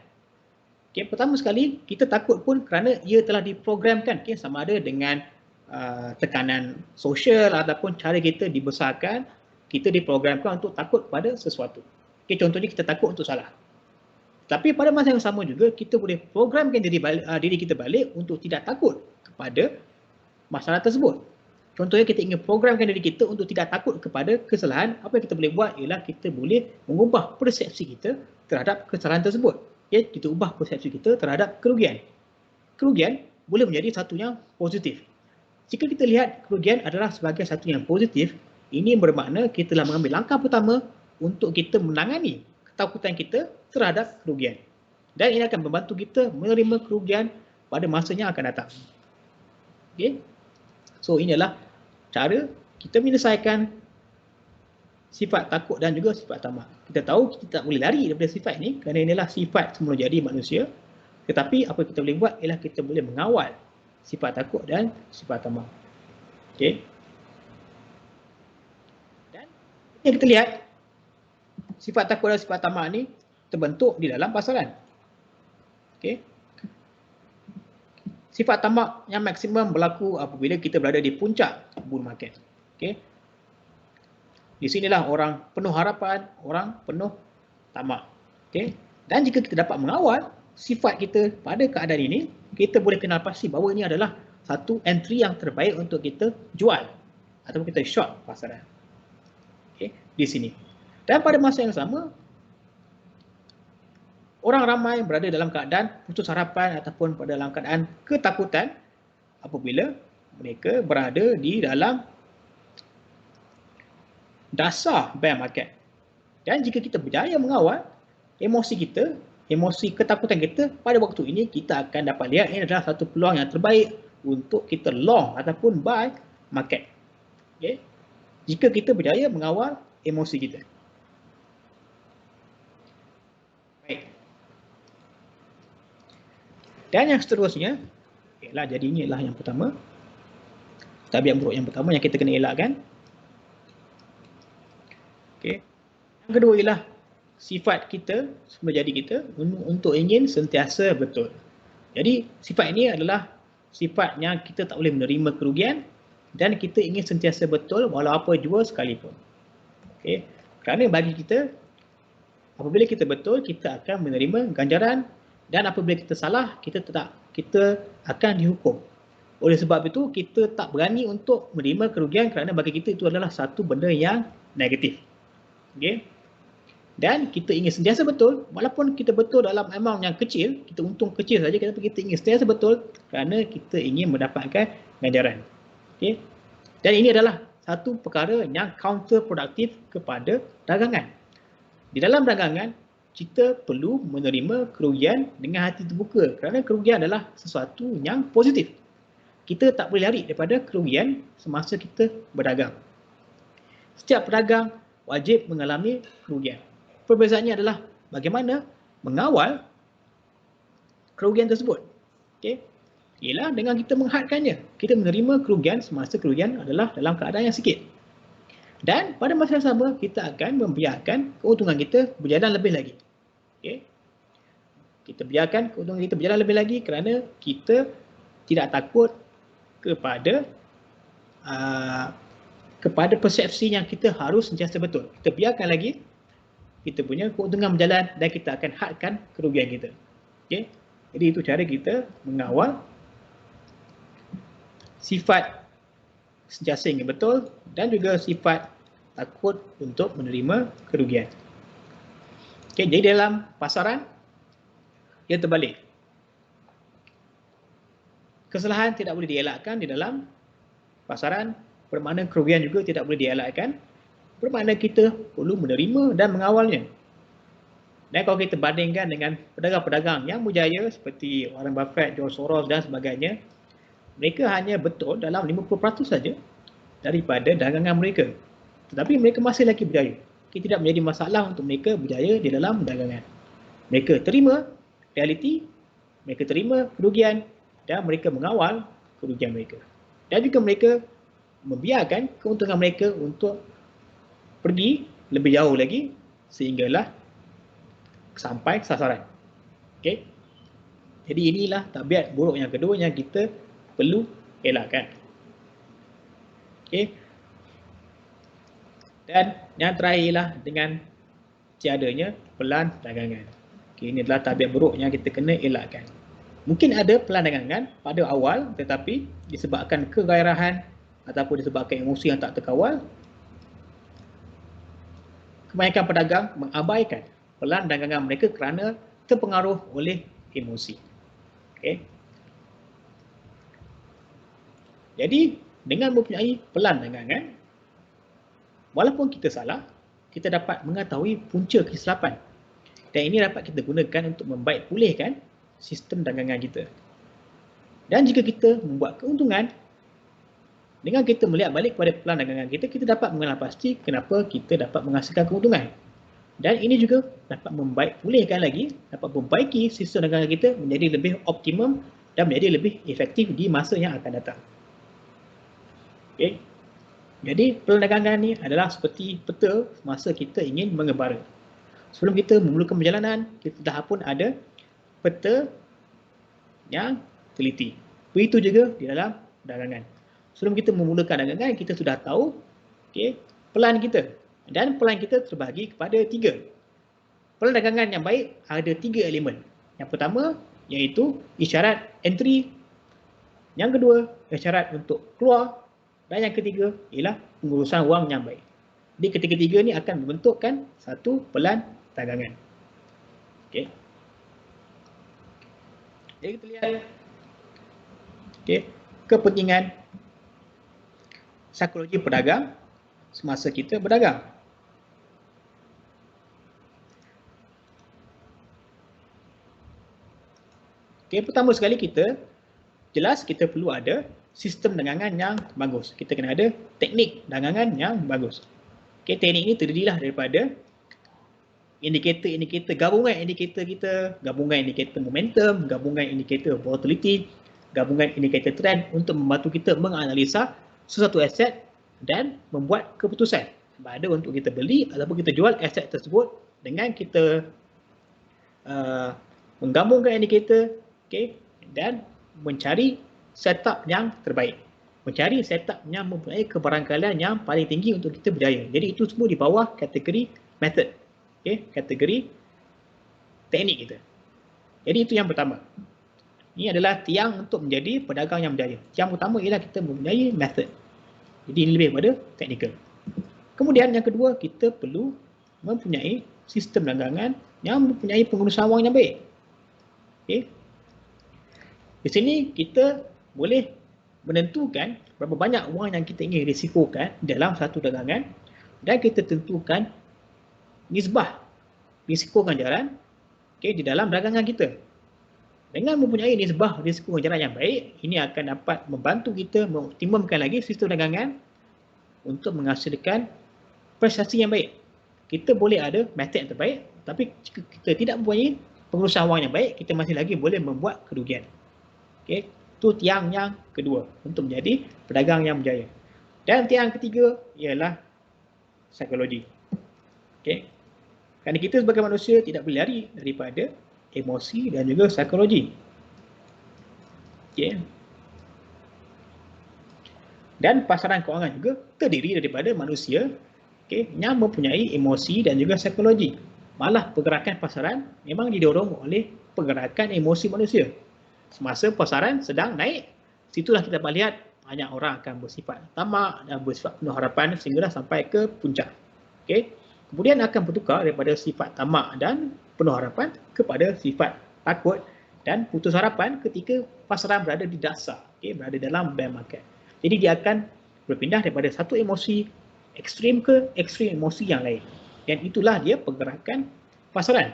Okay, pertama sekali, kita takut pun kerana ia telah diprogramkan, okay, sama ada dengan tekanan sosial ataupun cara kita dibesarkan, kita diprogramkan untuk takut pada sesuatu. Okay, contohnya kita takut untuk salah. Tapi pada masa yang sama juga, kita boleh programkan diri kita balik untuk tidak takut kepada masalah tersebut. Contohnya kita ingin programkan diri kita untuk tidak takut kepada kesalahan. Apa yang kita boleh buat ialah kita boleh mengubah persepsi kita terhadap kesalahan tersebut. Ya, kita ubah persepsi kita terhadap kerugian. Kerugian boleh menjadi satu yang positif. Jika kita lihat kerugian adalah sebagai satu yang positif, ini bermakna kita telah mengambil langkah pertama untuk kita menangani ketakutan kita terhadap kerugian. Dan ini akan membantu kita menerima kerugian pada masanya akan datang. Okay. So inilah cara kita menyelesaikan sifat takut dan juga sifat tamak. Kita tahu kita tak boleh lari daripada sifat ini kerana inilah sifat semula jadi manusia. Tetapi apa yang kita boleh buat ialah kita boleh mengawal sifat takut dan sifat tamak. Okay. Dan yang kita lihat, sifat takut dan sifat tamak ni terbentuk di dalam pasaran. Okay. Sifat tamak yang maksimum berlaku apabila kita berada di puncak bull market. Okay. Di sinilah orang penuh harapan, orang penuh tamak. Okay. Dan jika kita dapat mengawal sifat kita pada keadaan ini, kita boleh kenal pasti bahawa ini adalah satu entry yang terbaik untuk kita jual ataupun kita short pasaran. Okay. Di sini. Dan pada masa yang sama, orang ramai berada dalam keadaan putus harapan ataupun pada dalam keadaan ketakutan apabila mereka berada di dalam dasar bear market. Dan jika kita berjaya mengawal emosi kita, emosi ketakutan kita pada waktu ini, kita akan dapat lihat ini adalah satu peluang yang terbaik untuk kita long ataupun buy market. Okay. Jika kita berjaya mengawal emosi kita. Dan yang seterusnya, jadi ini adalah yang pertama. Tabiat buruk yang pertama yang kita kena elakkan. Okay. Yang kedua ialah sifat kita, semula jadi kita untuk ingin sentiasa betul. Jadi sifat ini adalah sifat yang kita tak boleh menerima kerugian dan kita ingin sentiasa betul walau apa jua sekalipun. Okay. Kerana bagi kita, apabila kita betul, kita akan menerima ganjaran. Dan apabila kita salah, kita akan dihukum. Oleh sebab itu, kita tak berani untuk menerima kerugian kerana bagi kita itu adalah satu benda yang negatif. Okay. Dan kita ingin sentiasa betul, walaupun kita betul dalam amount yang kecil, kita untung kecil saja, tapi kita ingin sentiasa betul kerana kita ingin mendapatkan ganjaran. Okay. Dan ini adalah satu perkara yang counterproduktif kepada dagangan. Di dalam dagangan, kita perlu menerima kerugian dengan hati terbuka kerana kerugian adalah sesuatu yang positif. Kita tak boleh lari daripada kerugian semasa kita berdagang. Setiap pedagang wajib mengalami kerugian. Perbezaannya adalah bagaimana mengawal kerugian tersebut. Okey. Ialah dengan kita menghadkannya, kita menerima kerugian semasa kerugian adalah dalam keadaan yang sikit. Dan pada masa yang sama, kita akan membiarkan keuntungan kita berjalan lebih lagi. Okey. Kita biarkan keuntungan kita berjalan lebih lagi kerana kita tidak takut kepada persepsi yang kita harus sentiasa betul. Kita biarkan lagi kita punya keuntungan berjalan dan kita akan hadkan kerugian kita. Okey. Jadi itu cara kita mengawal sifat sentiasa ingin betul dan juga sifat takut untuk menerima kerugian. Okey, jadi dalam pasaran ia terbalik. Kesalahan tidak boleh dielakkan di dalam pasaran, bermakna kerugian juga tidak boleh dielakkan, bermakna kita perlu menerima dan mengawalnya. Dan kalau kita bandingkan dengan pedagang-pedagang yang berjaya seperti Warren Buffett, George Soros dan sebagainya, mereka hanya betul dalam 50% saja daripada dagangan mereka. Tetapi mereka masih lagi berjaya. Tidak menjadi masalah untuk mereka berjaya di dalam dagangan. Mereka terima realiti, mereka terima kerugian dan mereka mengawal kerugian mereka. Dan juga mereka membiarkan keuntungan mereka untuk pergi lebih jauh lagi sehinggalah sampai sasaran. Okey. Jadi inilah tabiat buruk yang kedua yang kita perlu elakkan. Okey. Dan yang terakhirlah dengan tiadanya pelan dagangan. Okay, ini adalah tabiat buruk yang kita kena elakkan. Mungkin ada pelan dagangan pada awal tetapi disebabkan kegairahan ataupun disebabkan emosi yang tak terkawal, kebanyakan pedagang mengabaikan pelan dagangan mereka kerana terpengaruh oleh emosi. Okay. Jadi dengan mempunyai pelan dagangan, walaupun kita salah, kita dapat mengetahui punca kesilapan. Dan ini dapat kita gunakan untuk membaik pulihkan sistem dagangan kita. Dan jika kita membuat keuntungan, dengan kita melihat balik kepada pelan dagangan kita, kita dapat mengenal pasti kenapa kita dapat menghasilkan keuntungan. Dan ini juga dapat membaik pulihkan lagi, dapat membaiki sistem dagangan kita menjadi lebih optimum dan menjadi lebih efektif di masa yang akan datang. Okay. Jadi pelan dagangan ni adalah seperti peta masa kita ingin mengembara. Sebelum kita memulakan perjalanan, kita dah pun ada peta yang teliti. Begitu juga di dalam dagangan. Sebelum kita memulakan dagangan, kita sudah tahu pelan kita. Dan pelan kita terbahagi kepada 3. Pelan dagangan yang baik ada 3 elemen. Yang pertama iaitu isyarat entry. Yang kedua, isyarat untuk keluar. Dan yang ketiga ialah pengurusan wang yang baik. Jadi ketiga-tiga ni akan membentukkan satu pelan dagangan. Okey. Jadi kita lihat kepentingan psikologi pedagang semasa kita berdagang. Okey, pertama sekali kita perlu ada sistem dagangan yang bagus. Kita kena ada teknik dagangan yang bagus. Okey, teknik ini terdirilah daripada indikator-indikator, gabungan indikator kita, gabungan indikator momentum, gabungan indikator volatility, gabungan indikator trend untuk membantu kita menganalisa sesuatu aset dan membuat keputusan sama ada untuk kita beli ataupun kita jual aset tersebut dengan kita menggabungkan indikator, dan mencari setup yang terbaik. Mencari setup yang mempunyai kebarangkalian yang paling tinggi untuk kita berjaya. Jadi itu semua di bawah kategori method. Kategori teknik kita. Jadi itu yang pertama. Ini adalah tiang untuk menjadi pedagang yang berjaya. Yang utama ialah kita mempunyai method. Jadi ini lebih pada technical. Kemudian yang kedua, kita perlu mempunyai sistem dagangan yang mempunyai pengurusan wang yang baik. Di sini kita boleh menentukan berapa banyak wang yang kita ingin risikokan dalam satu dagangan dan kita tentukan nisbah risiko ganjaran di dalam dagangan kita. Dengan mempunyai nisbah risiko ganjaran yang baik, ini akan dapat membantu kita mengoptimumkan lagi sistem dagangan untuk menghasilkan prestasi yang baik. kita boleh ada method yang terbaik, tapi jika kita tidak mempunyai pengurusan wang yang baik, kita masih lagi boleh membuat kerugian. Okey, itu tiang yang kedua untuk menjadi pedagang yang berjaya. Dan tiang ketiga ialah psikologi. Okey. Kerana kita sebagai manusia tidak boleh lari daripada emosi dan juga psikologi. Okey. Dan pasaran kewangan juga terdiri daripada manusia, okey, yang mempunyai emosi dan juga psikologi. Malah pergerakan pasaran memang didorong oleh pergerakan emosi manusia. Semasa pasaran sedang naik, situlah kita dapat lihat banyak orang akan bersifat tamak dan bersifat penuh harapan sehinggalah sampai ke puncak. Okey. Kemudian akan bertukar daripada sifat tamak dan penuh harapan kepada sifat takut dan putus harapan ketika pasaran berada di dasar, okey, berada dalam bear market. Jadi dia akan berpindah daripada satu emosi ekstrim ke ekstrim emosi yang lain. Dan itulah dia pergerakan pasaran.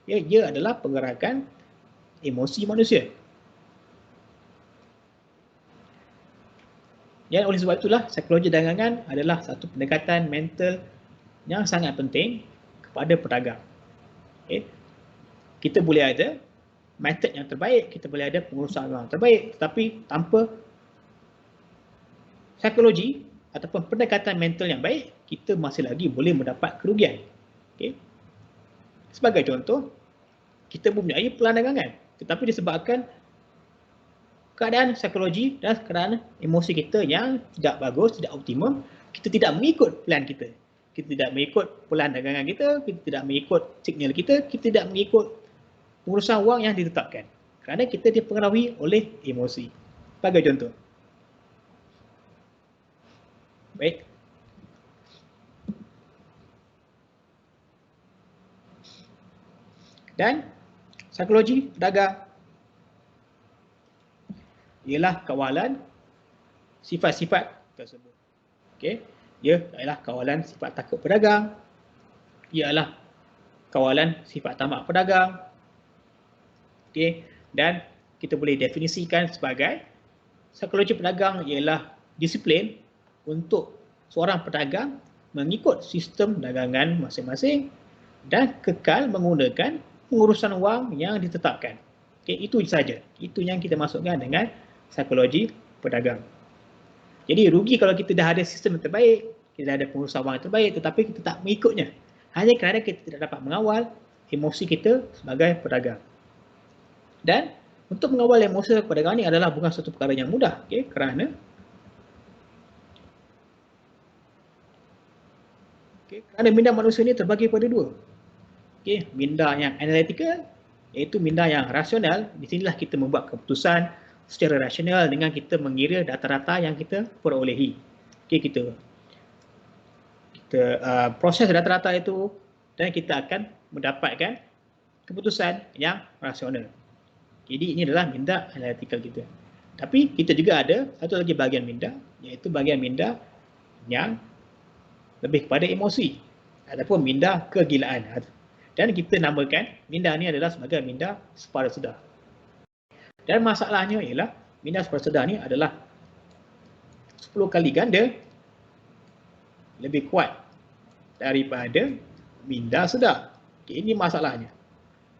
Ya, dia adalah pergerakan emosi manusia. Dan oleh sebab itulah psikologi dagangan adalah satu pendekatan mental yang sangat penting kepada pedagang. Okay. Kita boleh ada metod yang terbaik, kita boleh ada pengurusan yang terbaik, tetapi tanpa psikologi ataupun pendekatan mental yang baik, kita masih lagi boleh mendapat kerugian. Okay. Sebagai contoh, kita mempunyai pelan dagangan, tetapi disebabkan keadaan psikologi dan keadaan emosi kita yang tidak bagus, tidak optimum, kita tidak mengikut plan kita. Kita tidak mengikut pelan dagangan kita tidak mengikut signal kita tidak mengikut pengurusan wang yang ditetapkan. Kerana kita dipengaruhi oleh emosi. Sebagai contoh. Baik. Dan psikologi pedagang ialah kawalan sifat-sifat tersebut. Okey, ia ialah kawalan sifat takut pedagang, ialah kawalan sifat tamak pedagang. Okey, dan kita boleh definisikan sebagai psikologi pedagang ialah disiplin untuk seorang pedagang mengikut sistem dagangan masing-masing dan kekal menggunakan pengurusan wang yang ditetapkan. Okey, itu saja. Itu yang kita masukkan dengan psikologi pedagang. Jadi rugi kalau kita dah ada sistem yang terbaik, kita dah ada pengurusan wang yang terbaik tetapi kita tak mengikutnya. Hanya kerana kita tidak dapat mengawal emosi kita sebagai pedagang. Dan untuk mengawal emosi pedagang ini adalah bukan satu perkara yang mudah, okey, kerana minda manusia ini terbagi pada dua. Okey, minda yang analytical iaitu minda yang rasional. Di sinilah kita membuat keputusan secara rasional dengan kita mengira data-data yang kita perolehi. Okey, kita proses data-data itu dan kita akan mendapatkan keputusan yang rasional. Jadi ini adalah minda analytical kita. Tapi kita juga ada satu lagi bahagian minda, iaitu bahagian minda yang lebih kepada emosi ataupun minda kegilaan. Dan kita namakan minda ni adalah sebagai minda sepada sedar. Dan masalahnya ialah minda sepada sedar ni adalah 10 kali ganda lebih kuat daripada minda sedar. Okay, ini masalahnya.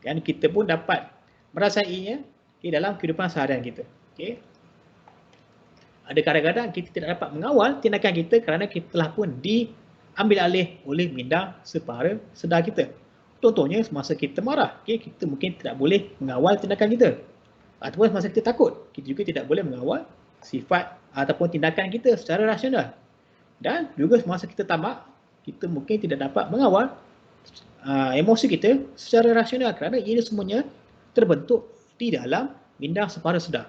Dan kita pun dapat merasainya di dalam kehidupan seharian kita. Okay. Ada kadang-kadang kita tidak dapat mengawal tindakan kita kerana kita telah pun diambil alih oleh minda separa sedar kita. Contohnya semasa kita marah, okay, kita mungkin tidak boleh mengawal tindakan kita. Ataupun semasa kita takut, kita juga tidak boleh mengawal sifat ataupun tindakan kita secara rasional. Dan juga semasa kita tamak, kita mungkin tidak dapat mengawal emosi kita secara rasional kerana ini semuanya terbentuk di dalam minda separa sedar.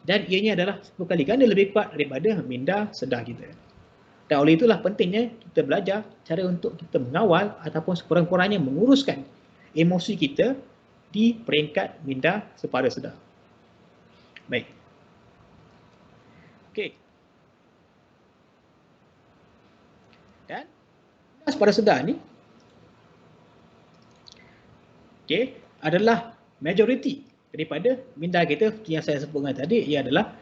Dan ianya adalah 10 kali ganda lebih kuat daripada minda sedar kita. Dan oleh itulah pentingnya kita belajar cara untuk kita mengawal ataupun sekurang-kurangnya menguruskan emosi kita di peringkat minda separa sedar. Baik. Okey. Dan minda separa sedar ni adalah majoriti daripada minda kita yang saya sebutkan tadi. Ia adalah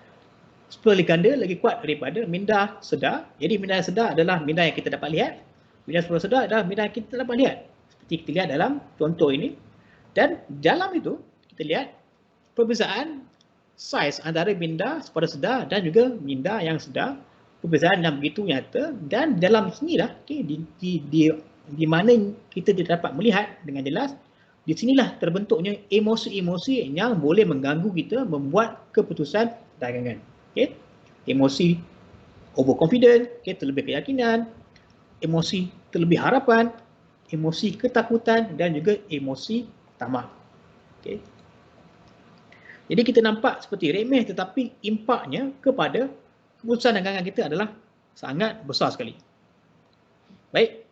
10 kali ganda lagi kuat daripada minda sedar. Jadi minda sedar adalah minda yang kita dapat lihat. Bidang sekolah sedar adalah bidang kita dapat lihat. Seperti kita lihat dalam contoh ini. Dan dalam itu, kita lihat perbezaan saiz antara minda sepada sedar dan juga minda yang sedar. Perbezaan yang begitu nyata, dan dalam sinilah di mana kita tidak dapat melihat dengan jelas, di sinilah terbentuknya emosi-emosi yang boleh mengganggu kita membuat keputusan dagangan. Okay? Emosi overconfident, okay, terlebih keyakinan, emosi terlebih harapan, emosi ketakutan dan juga emosi tamak. Okay? Jadi kita nampak seperti remeh, tetapi impaknya kepada keputusan dagangan kita adalah sangat besar sekali. Baik.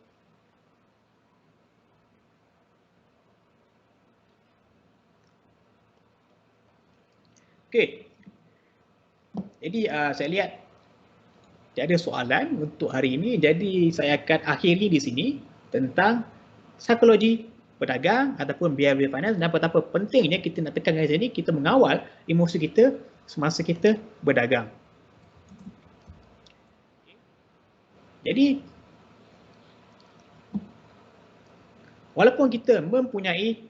Okey. Jadi saya lihat tiada soalan untuk hari ini. Jadi saya akan akhiri di sini tentang psikologi pedagang ataupun behavior finance, dan betapa pentingnya kita nak tekankan di sini, kita mengawal emosi kita semasa kita berdagang. Jadi walaupun kita mempunyai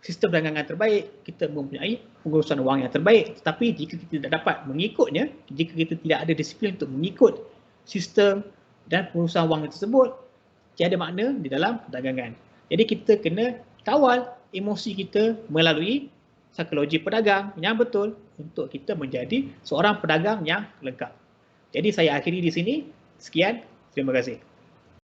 sistem dagangan terbaik, kita mempunyai pengurusan wang yang terbaik, tetapi jika kita tidak dapat mengikutnya, jika kita tidak ada disiplin untuk mengikut sistem dan pengurusan wang tersebut, tiada makna di dalam perdagangan. Jadi kita kena kawal emosi kita melalui psikologi pedagang yang betul untuk kita menjadi seorang pedagang yang lengkap. Jadi saya akhiri di sini. Sekian, terima kasih.